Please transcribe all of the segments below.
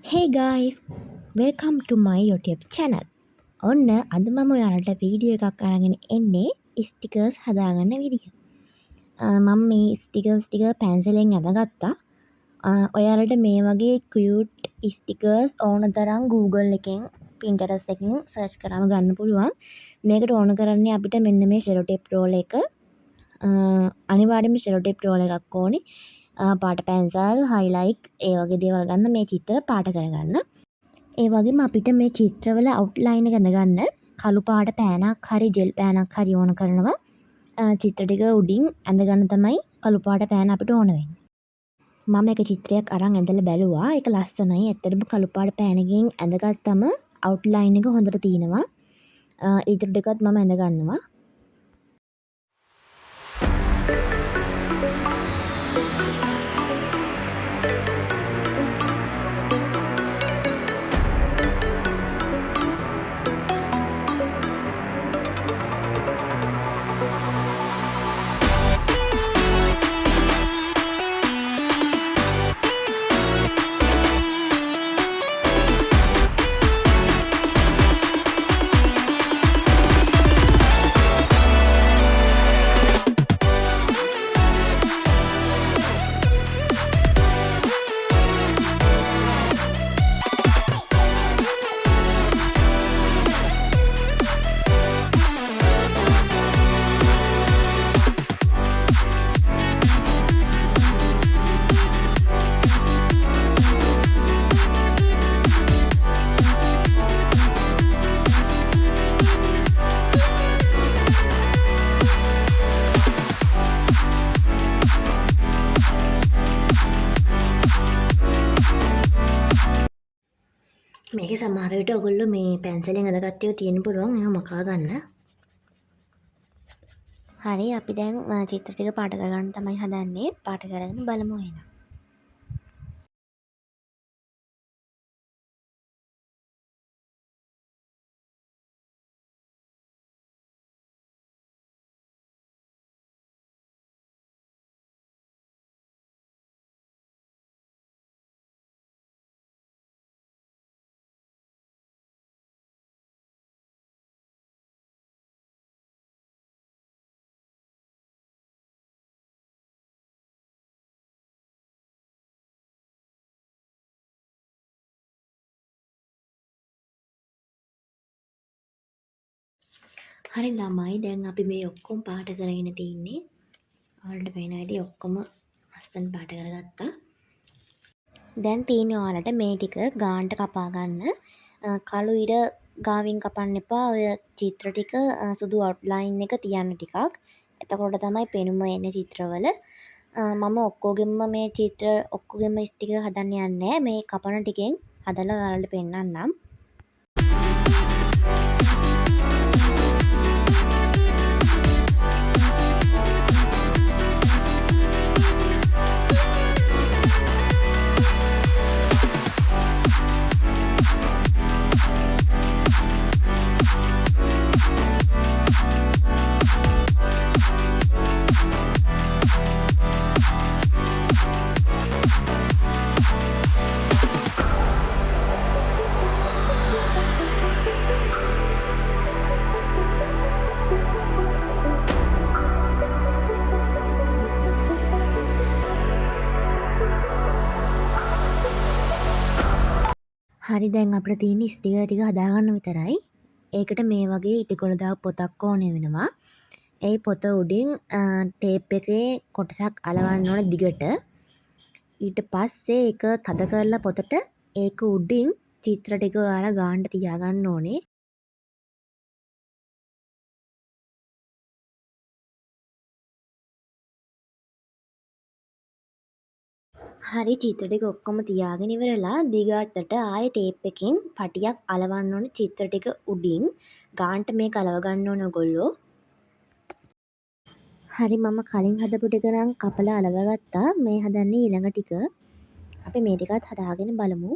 Hey guys, welcome to my YouTube channel. ඔන්න අද මම ඔයාලට වීඩියෝ එකක් අරගෙන එන්නේ ස්ටිකර්ස් හදාගන්න විදිහ. මම මේ ස්ටිකර්ස් ටික පැන්සලෙන් ඇඳගත්තා. ඔයාලට මේ වගේ කියුට් ස්ටිකර්ස් ඕන තරම් Google එකෙන් Pinterest එකෙන් සර්ච් කරාම ගන්න පුළුවන්. මේකට ඕන කරන්නේ අපිට මෙන්න මේ සෙලෝ ටේප් රෝල් එක. අනිවාර්යයෙන්ම සෙලෝ ටේප් රෝල් එකක් ඕනේ. පාට පැන්සල්, හයිලයිට් ඒ වගේ දේවල් ගන්න මේ චිත්‍ර පාට කරගන්න. ඒ වගේම අපිට මේ චිත්‍රවල අවුට්ලයින් එක ඇඳගන්න කළු පාට පෑනක් හරි ජෙල් පෑනක් හරි ඕන කරනවා. චිත්‍ර ටික උඩින් ඇඳගන්න තමයි කළු පාට පෑන අපිට ඕන වෙන්නේ. මම එක චිත්‍රයක් අරන් ඇඳලා බැලුවා. ඒක ලස්සනයි. ඇත්තටම කළු පාට පෑනකින් ඇඳගත්තම අවුට්ලයින් එක හොඳට තියෙනවා. ඊටු ටිකත් මම ඇඳ ගන්නවා. මේක සමහර විට ඔයගොල්ලෝ මේ පැන්සලෙන් අඳගත්තේ තියෙන්න පුළුවන්. ඒක මකා ගන්න. හරි අපි දැන් චිත්‍ර ටික පාට කරගන්න තමයි හදන්නේ. පාට කරගෙන බලමු එහෙනම්. හරි ළමයි දැන් අපි මේ ඔක්කොම පාට කරගෙන තින්නේ. ඔයාලට පේන විදිහ ඔක්කොම ලස්සන පාට කරගත්තා. දැන් තියෙන්නේ ඔයාලට මේ ටික ගානට කපා ගන්න. කළු ඉර ගාවින් කපන්න එපා. ඔය චිත්‍ර ටික සුදු අවුට්ලයින් එක තියන්න ටිකක්. එතකොට තමයි පෙනුම එන්නේ චිත්‍රවල. මම ඔක්කොගෙම මේ චිත්‍ර ඔක්කොගෙම ස්ටිකර් හදන්න යන්නේ මේ කපන ටිකෙන් හදලා ඔයාලට පෙන්නන්නම්. හරි දැන් අපිට තියෙන ස්ටිකර් ටික හදාගන්න විතරයි. ඒකට මේ වගේ ඉටිකොල දාපු පොතක් ඕනේ වෙනවා. ඒ පොත උඩින් ටේප් එකේ කොටසක් අලවන්න ඕන දිගට. ඊට පස්සේ ඒක තද කරලා පොතට ඒක උඩින් චිත්‍ර ටික ඔයාලා ගානට තියාගන්න ඕනේ. හරි චිත්‍ර ටික ඔක්කොම තියාගෙන ඉවරලා දිගටට ආයේ ටේප් එකෙන් පටියක් අලවන්න ඕනේ චිත්‍ර ටික උඩින්. ගානට මේක අලව ගන්න ඕනේ ඔයගොල්ලෝ. හරි මම කලින් හදපු ටික නම් කපලා අලවගත්තා. මේ හදන්නේ ඊළඟ ටික. අපි මේ ටිකත් හදාගෙන බලමු.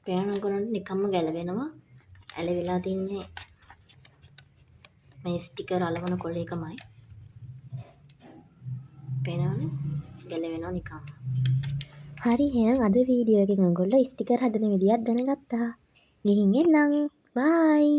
පේනවා කරන්නේ නිකම්ම ගැලවෙනවා. ඇලවිලා තින්නේ මේ ස්ටිකර් අලවන කොලේකමයි. පේනවනේ ගැලවෙනවා නිකම්ම. හරි එහෙනම් අද වීඩියෝ එකෙන් ඔයගොල්ලෝ ස්ටිකර් හදන විදිහත් දැනගත්තා. ගිහින් එන්නම්. බයි.